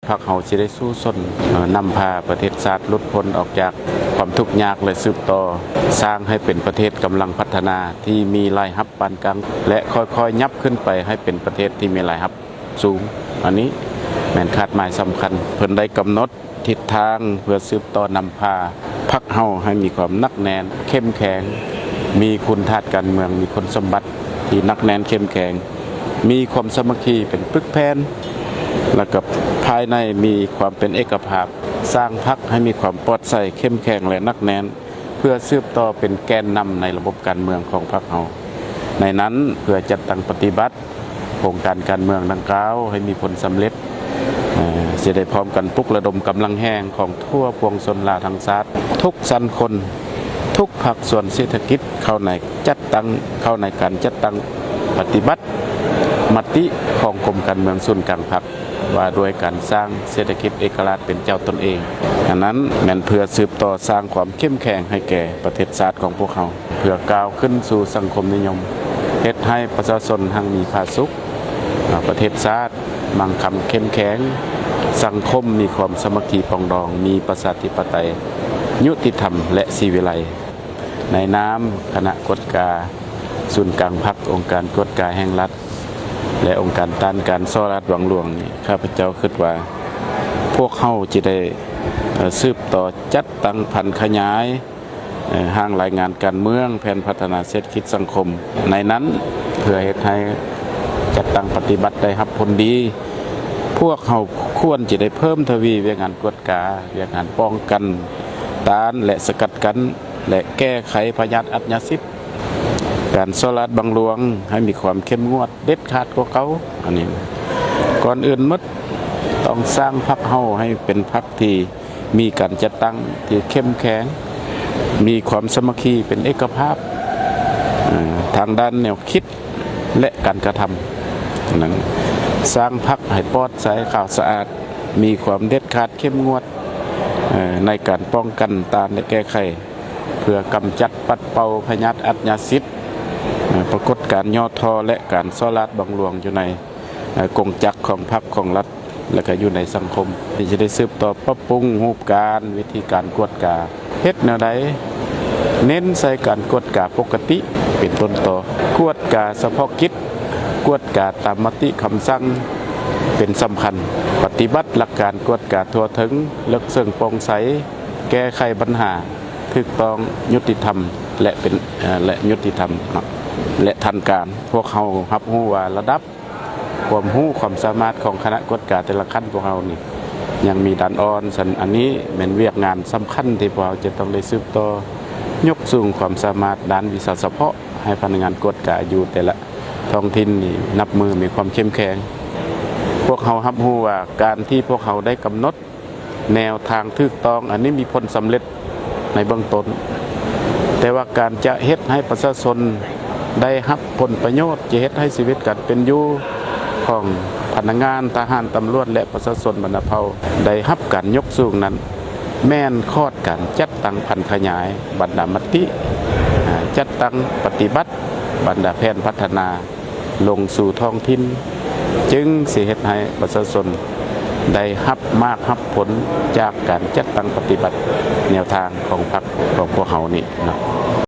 พรรคเฮาสิได้สู้สนนำพาประเทศชาติหลุดพ้นออกจากความทุกข์ยากและสืบต่อสร้างให้เป็นประเทศกำลังพัฒนาที่มีรายรับปานกลางและค่อยๆยับขึ้นไปให้เป็นประเทศที่มีรายรับสูงอันนี้แม่นคาดหมายสำคัญเพิ่นได้กำหนดทิศทางเพื่อสืบต่อนำพาพรรคเฮาให้มีความหนักแน่นเข้มแข็งมีคุณธาตุการเมืองมีคุณสมบัติที่หนักแน่นเข้มแข็งมีความสามัคคีเป็นปึกแผ่นและกับภายในมีความเป็นเอกภาพสร้างพรรคให้มีความปลอดภัยเข้มแข็งและหนักแน่นเพื่อสืบต่อเป็นแกนนำในระบบการเมืองของพรรคเฮาในนั้นเพื่อจัดตั้งปฏิบัติโครงการการเมืองดังกล่าวให้มีผลสำเร็จจะได้พร้อมกันปลุกระดมกำลังแห่งของทั่วปวงชนลาวทั้งชาติทุกสันคนทุกภาคส่วนเศรษฐกิจเข้าในการจัดตั้งปฏิบัติมติของกรมการเมืองส่วนกลางพรรคว่าด้วยการสร้างเศรษฐกิจเอกราชเป็นเจ้าตนเองอันนั้นแม่นเพื่อสืบต่อสร้างความเข้มแข็งให้แก่ประเทศชาติของพวกเขาเพื่อก้าวขึ้นสู่สังคมนิยมเฮ็ดให้ประชาชนทั้งมีผาสุขประเทศชาติมั่งคั่งเข้มแข็งสังคมมีความสามัคคีปรองดองมีประชาธิปไตยยุติธรรมและศิวิไลในนามคณะกฎการศูนย์กลางพรรคองค์การกฎการแห่งรัฐและองค์การต้านการซ่อรัฐหวังหลวงนี่ข้าพเจ้าคิดว่าพวกเฮาจะได้สืบต่อจัดตั้งพันขยายห้างรายงานการเมืองแผนพัฒนาเศรษฐกิจสังคมในนั้นเพื่อเฮ็ดให้จัดตั้งปฏิบัติได้รับผลดีพวกเฮาควรจะได้เพิ่มทวีเวียงานกวดกาเวียงานป้องกันต้านและสกัดกั้นและแก้ไขพยาธิอัตยาสิทธิ์การสลัดบังหลวงให้มีความเข้มงวดเด็ดขาดกว่าเขาอันนี้ก่อนอื่นมัดต้องสร้างพรรคเฮาให้เป็นพรรคที่มีการจัดตั้งที่เข้มแข็งมีความสามัคคีเป็นเอกภาพทางด้านแนวคิดและการกระทำนั้นสร้างพรรคให้ปลอดภัยข่าวสะอาดมีความเด็ดขาดเข้มงวดในการป้องกันต้านและแก้ไขเพื่อกำจัดปัดเป่าพยาธิอัตยาสิทธิ์ปรากฏการย่อท้อและการซ่อลัดบังหลวงอยู่ในกงจักรของพรรคของรัฐและก็อยู่ในสังคมที่จะได้สืบต่อปรับปรุงรูปการวิธีการกวดกาเฮ็ดแนวใดเน้นใส่การกวดกาปกติเป็นต้นต่อกวดกาเฉพาะกิจกวดกาตามมติคำสั่งเป็นสำคัญปฏิบัติหลักการกวดกาทั่วถึงเลิกซึ่งโปร่งใสแก้ไขปัญหาถูกต้องยุติธรรมและยุติธรรมและทันการพวกเขารับรู้ว่าระดับความรู้ความสามารถของคณะกวดกาแต่ละขั้นพวกเรานี่ยังมีด้านอ่อนสันอันนี้เป็นเวียกงานสำคัญที่พวกเราจะต้องได้สืบต่อยกสูงความสามารถด้านวิชาเฉพาะให้พนักงานกวดกาอยู่แต่ละท้องถิ่นนี่นับมือมีความเข้มแข็งพวกเขารับรู้ว่าการที่พวกเขาได้กำหนดแนวทางถูกต้องอันนี้มีผลสำเร็จในเบื้องต้นแต่ว่าการจะเฮ็ดให้ประชาชนได้รับผลประโยชน์จะเฮ็ดให้ชีวิตการเป็นอยู่ของพนักงานทหารตำรวจและประชาชนบรรดาเผ่าได้รับการยกสูงนั้นแม่นคอดการจัดตั้งพันขยายบรรดามติจัดตั้งปฏิบัติบรรดาแผนพัฒนาลงสู่ท้องถิ่นจึงสิเฮ็ดให้ประชาชนได้รับมากรับผลจากการจัดตั้งปฏิบัติแนวทางของพรรคของพวกเขานี่นะ